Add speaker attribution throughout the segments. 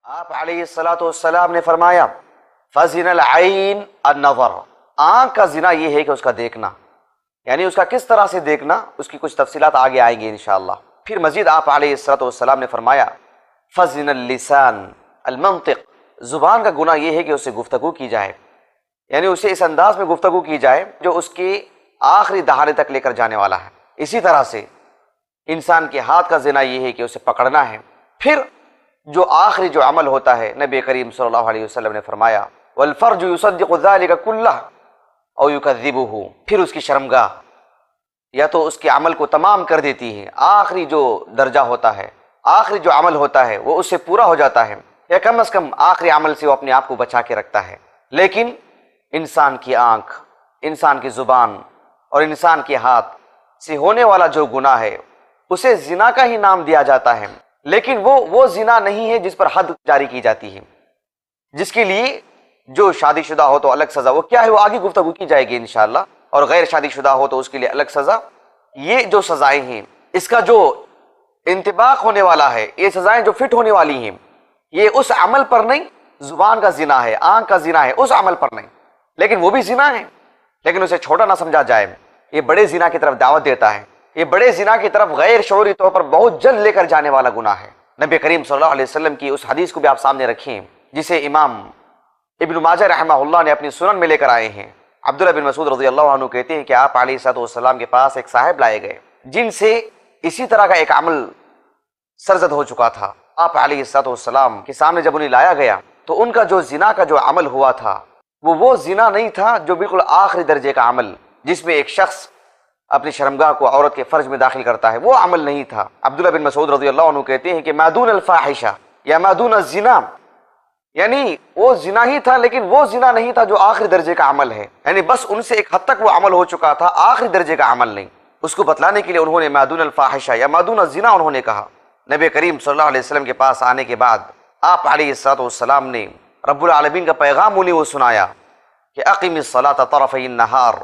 Speaker 1: آپ علیہ الصلوۃ والسلام نے فرمایا فزن العین النظر، آنکھ کا زنا یہ ہے کہ اس کا دیکھنا، یعنی اس کا کس طرح سے دیکھنا، اس کی کچھ تفصیلات آگے آئیں گی انشاءاللہ۔ پھر مزید آپ علیہ الصلوۃ والسلام نے فرمایا فزن اللسان المنطق، زبان کا گناہ یہ ہے کہ اس سے گفتگو کی جائے، یعنی اسے اس انداز میں گفتگو کی جائے جو اس کے آخری دہانے تک لے کر جانے والا ہے۔ اسی طرح سے انسان کے ہاتھ کا زنا یہ ہے کہ اسے پکڑنا ہے۔ پھر جو آخری جو عمل ہوتا ہے، نبی کریم صلی اللہ علیہ وسلم نے فرمایا والفرج یصدق ذلك كله او یکذبه، پھر اس کی شرمگاہ یا تو اس کے عمل کو تمام کر دیتی ہے، آخری جو درجہ ہوتا ہے، آخری جو عمل ہوتا ہے وہ اس سے پورا ہو جاتا ہے، یا کم از کم آخری عمل سے وہ اپنے آپ کو بچا کے رکھتا ہے۔ لیکن انسان کی آنکھ، انسان کی زبان اور انسان کے ہاتھ سے ہونے والا جو گناہ ہے اسے زنا کا ہی نام دیا جاتا ہے، لیکن وہ زنا نہیں ہے جس پر حد جاری کی جاتی ہے، جس کے لیے جو شادی شدہ ہو تو الگ سزا، وہ کیا ہے وہ آگے گفتگو کی جائے گی انشاءاللہ، اور غیر شادی شدہ ہو تو اس کے لیے الگ سزا۔ یہ جو سزائیں ہیں اس کا جو انطباق ہونے والا ہے، یہ سزائیں جو فٹ ہونے والی ہیں، یہ اس عمل پر نہیں، زبان کا زنا ہے، آنکھ کا زنا ہے، اس عمل پر نہیں، لیکن وہ بھی زنا ہے، لیکن اسے چھوٹا نہ سمجھا جائے، یہ بڑے زنا کی طرف دعوت دیتا ہے، یہ بڑے زنا کی طرف غیر شعوری طور پر بہت جلد لے کر جانے والا گناہ ہے۔ نبی کریم صلی اللہ علیہ وسلم کی اس حدیث کو بھی آپ سامنے رکھیں جسے امام ابن ماجہ رحمہ اللہ نے اپنی سنن میں لے کر آئے ہیں۔ عبداللہ بن مسعود رضی اللہ عنہ کہتے ہیں کہ آپ علیہ الصلوۃ والسلام کے پاس ایک صاحب لائے گئے جن سے اسی طرح کا ایک عمل سرزد ہو چکا تھا۔ آپ علیہ الصلوۃ والسلام کے سامنے جب انہیں لایا گیا تو ان کا جو زنا کا جو عمل ہوا تھا وہ زنا نہیں تھا جو بالکل آخری درجے کا عمل جس میں ایک شخص اپنی شرمگاہ کو عورت کے فرج میں داخل کرتا ہے، وہ عمل نہیں تھا۔ عبداللہ بن مسعود رضی اللہ عنہ کہتے ہیں کہ ما دون الفاحشہ یا ما دون الزنا، یعنی وہ زنا ہی تھا لیکن وہ زنا نہیں تھا جو آخری درجے کا عمل ہے، یعنی بس ان سے ایک حد تک وہ عمل ہو چکا تھا، آخری درجے کا عمل نہیں۔ اس کو بتلانے کے لیے انہوں نے ما دون الفاحشہ یا ما دون الزنا انہوں نے کہا۔ نبی کریم صلی اللہ علیہ وسلم کے پاس آنے کے بعد آپ علیہ الصلوۃ والسلام نے رب العالمین کا پیغام انہیں وہ سنایا کہ اقم الصلاۃ طرفی النہار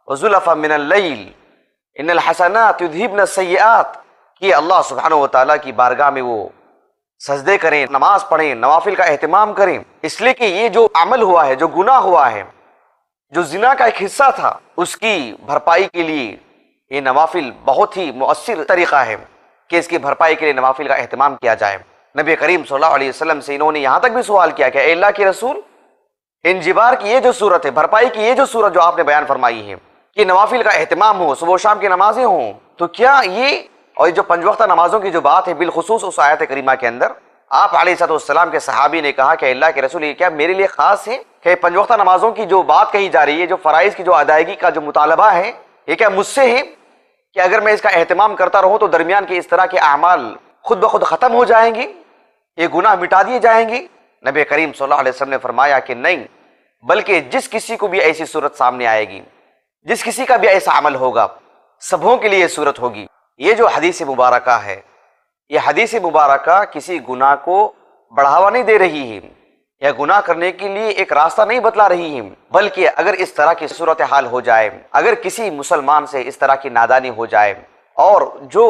Speaker 1: وزلفا من اللیل ان الحسنات یذہبن السیئات، کہ اللہ سبحانہ و تعالیٰ کی بارگاہ میں وہ سجدے کریں، نماز پڑھیں، نوافل کا اہتمام کریں، اس لیے کہ یہ جو عمل ہوا ہے، جو گناہ ہوا ہے، جو زنا کا ایک حصہ تھا، اس کی بھرپائی کے لیے یہ نوافل بہت ہی مؤثر طریقہ ہے کہ اس کی بھرپائی کے لیے نوافل کا اہتمام کیا جائے۔ نبی کریم صلی اللہ علیہ وسلم سے انہوں نے یہاں تک بھی سوال کیا کہ اے اللہ کے رسول، انجبار کی یہ جو صورت ہے، بھرپائی کی یہ جو صورت جو آپ نے بیان فرمائی ہے کہ نوافل کا اہتمام ہو، صبح و شام کی نمازیں ہوں، تو کیا یہ اور جو 5 وقتہ نمازوں کی جو بات ہے بالخصوص اس آیت کریمہ کے اندر آپ علیہ الصلوۃ والسلام کے صحابی نے کہا کہ اللہ کے رسول یہ کیا میرے لیے خاص ہے کہ 5 وقتہ نمازوں کی جو بات کہی جا رہی ہے، جو فرائض کی جو ادائیگی کا جو مطالبہ ہے، یہ کیا مجھ سے ہے کہ اگر میں اس کا اہتمام کرتا رہوں تو درمیان کے اس طرح کے اعمال خود بخود ختم ہو جائیں گے، یہ گناہ مٹا دیے جائیں گے؟ نبی کریم صلی اللہ علیہ وسلم نے فرمایا کہ نہیں، بلکہ جس کسی کو بھی ایسی صورت سامنے آئے گی، جس کسی کا بھی ایسا عمل ہوگا، سبھوں کے لیے یہ صورت ہوگی۔ یہ جو حدیث مبارکہ ہے، یہ حدیث مبارکہ کسی گناہ کو بڑھاوا نہیں دے رہی ہے یا گناہ کرنے کے لیے ایک راستہ نہیں بتلا رہی ہے، بلکہ اگر اس طرح کی صورتحال ہو جائے، اگر کسی مسلمان سے اس طرح کی نادانی ہو جائے اور جو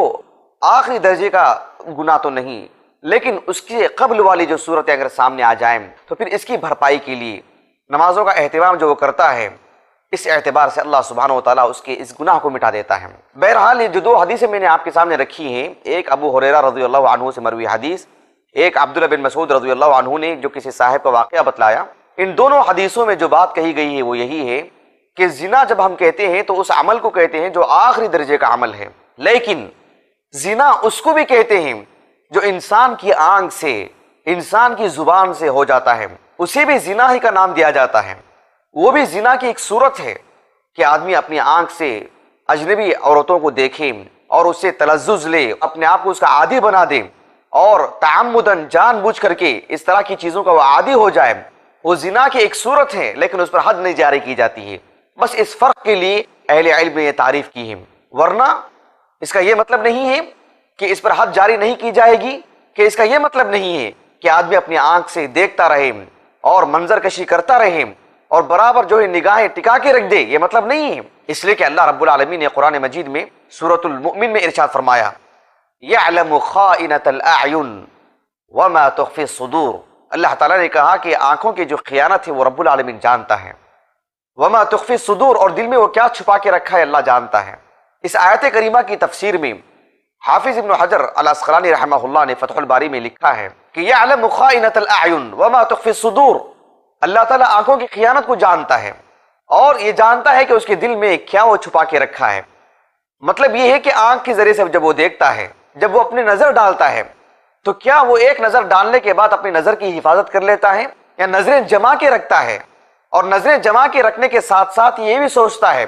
Speaker 1: آخری درجے کا گناہ تو نہیں لیکن اس کے قبل والی جو صورتیں اگر سامنے آ جائیں تو پھر اس کی بھرپائی کے لیے نمازوں کا اہتمام جو وہ کرتا ہے، اس اعتبار سے اللہ سبحانہ و تعالیٰ اس کے اس گناہ کو مٹا دیتا ہے۔ بہرحال یہ جو 2 حدیثیں میں نے آپ کے سامنے رکھی ہیں، ایک ابو ہریرہ رضی اللہ عنہ سے مروی حدیث، ایک عبداللہ بن مسعود رضی اللہ عنہ نے جو کسی صاحب کا واقعہ بتلایا، ان دونوں حدیثوں میں جو بات کہی گئی ہے وہ یہی ہے کہ زنا جب ہم کہتے ہیں تو اس عمل کو کہتے ہیں جو آخری درجے کا عمل ہے، لیکن زنا اس کو بھی کہتے ہیں جو انسان کی آنکھ سے، انسان کی زبان سے ہو جاتا ہے، اسے بھی زنا ہی کا نام دیا جاتا ہے۔ وہ بھی زنا کی ایک صورت ہے کہ آدمی اپنی آنکھ سے اجنبی عورتوں کو دیکھے اور اس سے تلذذ لے، اپنے آپ کو اس کا عادی بنا دے اور تعمدن جان بوجھ کر کے اس طرح کی چیزوں کا وہ عادی ہو جائے، وہ زنا کی ایک صورت ہے لیکن اس پر حد نہیں جاری کی جاتی ہے۔ بس اس فرق کے لیے اہل علم نے یہ تعریف کی ہے، ورنہ اس کا یہ مطلب نہیں ہے کہ اس پر حد جاری نہیں کی جائے گی، کہ اس کا یہ مطلب نہیں ہے کہ آدمی اپنی آنکھ سے دیکھتا رہے اور منظر کشی کرتا رہے اور برابر جو ہے نگاہیں ٹکا کے رکھ دے، یہ مطلب نہیں ہے۔ اس لیے کہ اللہ رب العالمین نے قرآن مجید میں سورۃ المؤمن میں ارشاد فرمایا یعلم خائنۃ الاعین وما تخفی الصدور، اللہ تعالیٰ نے کہا کہ آنکھوں کی جو خیانت ہے وہ رب العالمین جانتا ہے، وما تخفی الصدور، اور دل میں وہ کیا چھپا کے رکھا ہے اللہ جانتا ہے۔ اس آیت کریمہ کی تفسیر میں حافظ ابن حجر العسقلانی رحمہ اللہ نے فتح الباری میں لکھا ہے کہ یعلم خائنۃ الاعین وما تخفی الصدور، اللہ تعالیٰ آنکھوں کی خیانت کو جانتا ہے اور یہ جانتا ہے کہ اس کے دل میں کیا وہ چھپا کے رکھا ہے۔ مطلب یہ ہے کہ آنکھ کے ذریعے سے جب وہ دیکھتا ہے، جب وہ اپنی نظر ڈالتا ہے، تو کیا وہ ایک نظر ڈالنے کے بعد اپنی نظر کی حفاظت کر لیتا ہے یا نظریں جما کے رکھتا ہے؟ اور نظریں جما کے رکھنے کے ساتھ ساتھ یہ بھی سوچتا ہے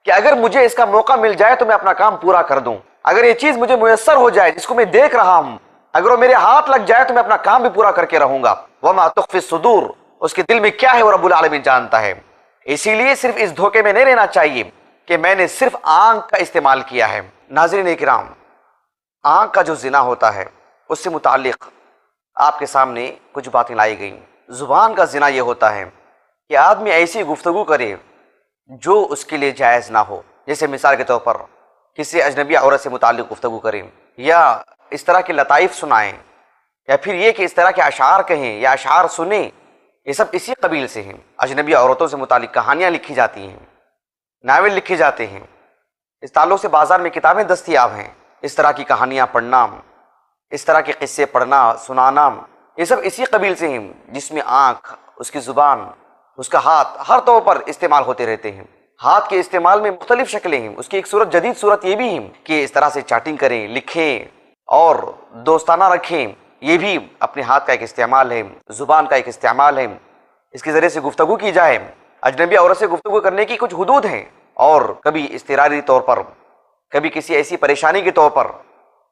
Speaker 1: کہ اگر مجھے اس کا موقع مل جائے تو میں اپنا کام پورا کر دوں، اگر یہ چیز مجھے میسر ہو جائے جس کو میں دیکھ رہا ہوں، اگر وہ میرے ہاتھ لگ جائے تو میں اپنا کام بھی پورا کر کے رہوں گا۔ وما تخفی الصدور، اس کے دل میں کیا ہے وہ رب العالمین جانتا ہے۔ اسی لیے صرف اس دھوکے میں نہیں رہنا چاہیے کہ میں نے صرف آنکھ کا استعمال کیا ہے۔ ناظرین اکرام، آنکھ کا جو زنا ہوتا ہے اس سے متعلق آپ کے سامنے کچھ باتیں لائی گئیں۔ زبان کا زنا یہ ہوتا ہے کہ آدمی ایسی گفتگو کرے جو اس کے لیے جائز نہ ہو، جیسے مثال کے طور پر کسی اجنبی عورت سے متعلق گفتگو کریں، یا اس طرح کے لطائف سنائیں، یا پھر یہ کہ اس طرح کے اشعار کہیں یا اشعار سنیں، یہ سب اسی قبیل سے ہیں۔ اجنبی عورتوں سے متعلق کہانیاں لکھی جاتی ہیں، ناول لکھے جاتے ہیں، اس تعلق سے بازار میں کتابیں دستیاب ہیں۔ اس طرح کی کہانیاں پڑھنا، اس طرح کے قصے پڑھنا سنانا، یہ سب اسی قبیل سے ہیں جس میں آنکھ، اس کی زبان، اس کا ہاتھ ہر طور پر استعمال ہوتے رہتے ہیں۔ ہاتھ کے استعمال میں مختلف شکلیں ہیں، اس کی ایک صورت، جدید صورت یہ بھی ہے کہ اس طرح سے چیٹنگ کریں، لکھیں اور دوستانہ رکھیں، یہ بھی اپنے ہاتھ کا ایک استعمال ہے، زبان کا ایک استعمال ہے۔ اس کے ذریعے سے گفتگو کی جائے، اجنبی عورت سے گفتگو کرنے کی کچھ حدود ہیں، اور کبھی اضطراری طور پر، کبھی کسی ایسی پریشانی کے طور پر،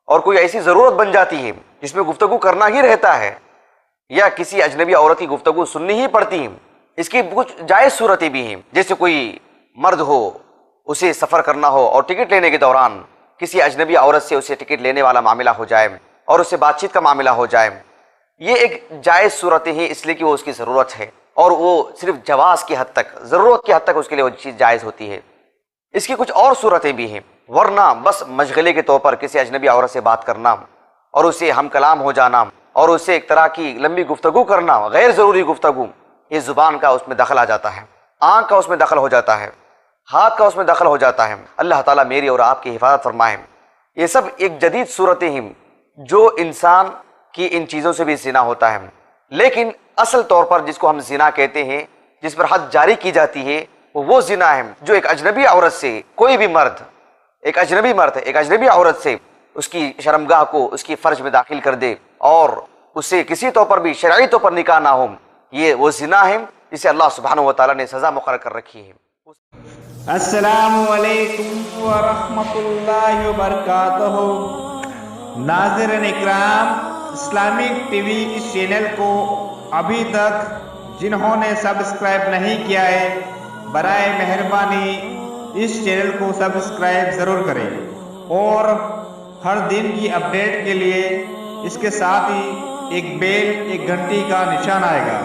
Speaker 1: اور کوئی ایسی ضرورت بن جاتی ہے جس میں گفتگو کرنا ہی رہتا ہے، یا کسی اجنبی عورت کی گفتگو سننی ہی پڑتی ہے۔ اس کی کچھ جائز صورتیں بھی ہیں، جیسے کوئی مرد ہو، اسے سفر کرنا ہو اور ٹکٹ لینے کے دوران کسی اجنبی عورت سے اسے ٹکٹ لینے والا معاملہ ہو جائے اور اس سے بات چیت کا معاملہ ہو جائے، یہ ایک جائز صورتیں ہیں، اس لیے کہ وہ اس کی ضرورت ہے، اور وہ صرف جواز کی حد تک، ضرورت کی حد تک اس کے لیے وہ چیز جائز ہوتی ہے۔ اس کی کچھ اور صورتیں بھی ہیں، ورنہ بس مشغلے کے طور پر کسی اجنبی عورت سے بات کرنا اور اسے ہم کلام ہو جانا اور اسے ایک طرح کی لمبی گفتگو کرنا، غیر ضروری گفتگو، یہ زبان کا اس میں دخل آ جاتا ہے، آنکھ کا اس میں دخل ہو جاتا ہے، ہاتھ کا اس میں دخل ہو جاتا ہے۔ اللہ تعالیٰ میری اور آپ کی حفاظت فرمائے۔ یہ سب ایک جدید صورتیں ہیں جو انسان کی ان چیزوں سے بھی زنا ہوتا ہے، لیکن اصل طور پر جس کو ہم زنا کہتے ہیں، جس پر حد جاری کی جاتی ہے، وہ زنا ہے جو ایک اجنبی عورت سے کوئی بھی مرد، ایک اجنبی مرد ایک اجنبی عورت سے اس کی شرمگاہ کو اس کی فرج میں داخل کر دے اور اسے کسی طور پر بھی شرعی طور پر نکاح نہ ہو، یہ وہ زنا ہے جسے اللہ سبحانہ و تعالیٰ نے سزا مقرر کر رکھی ہے۔
Speaker 2: السلام علیکم ورحمۃ اللہ وبرکاتہ۔ ناظرین اکرام، اسلامک ٹی وی اس چینل کو ابھی تک جنہوں نے سبسکرائب نہیں کیا ہے، برائے مہربانی اس چینل کو سبسکرائب ضرور کریں، اور ہر دن کی اپڈیٹ کے لیے اس کے ساتھ ہی ایک بیل، ایک گھنٹی کا نشان آئے گا،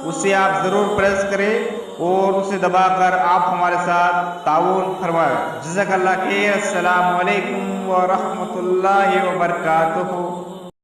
Speaker 2: اسے آپ ضرور پریس کریں اور اسے دبا کر آپ ہمارے ساتھ تعاون فرمائیں۔ جزاک اللہ خیر۔ السلام علیکم ورحمۃ اللہ وبرکاتہ۔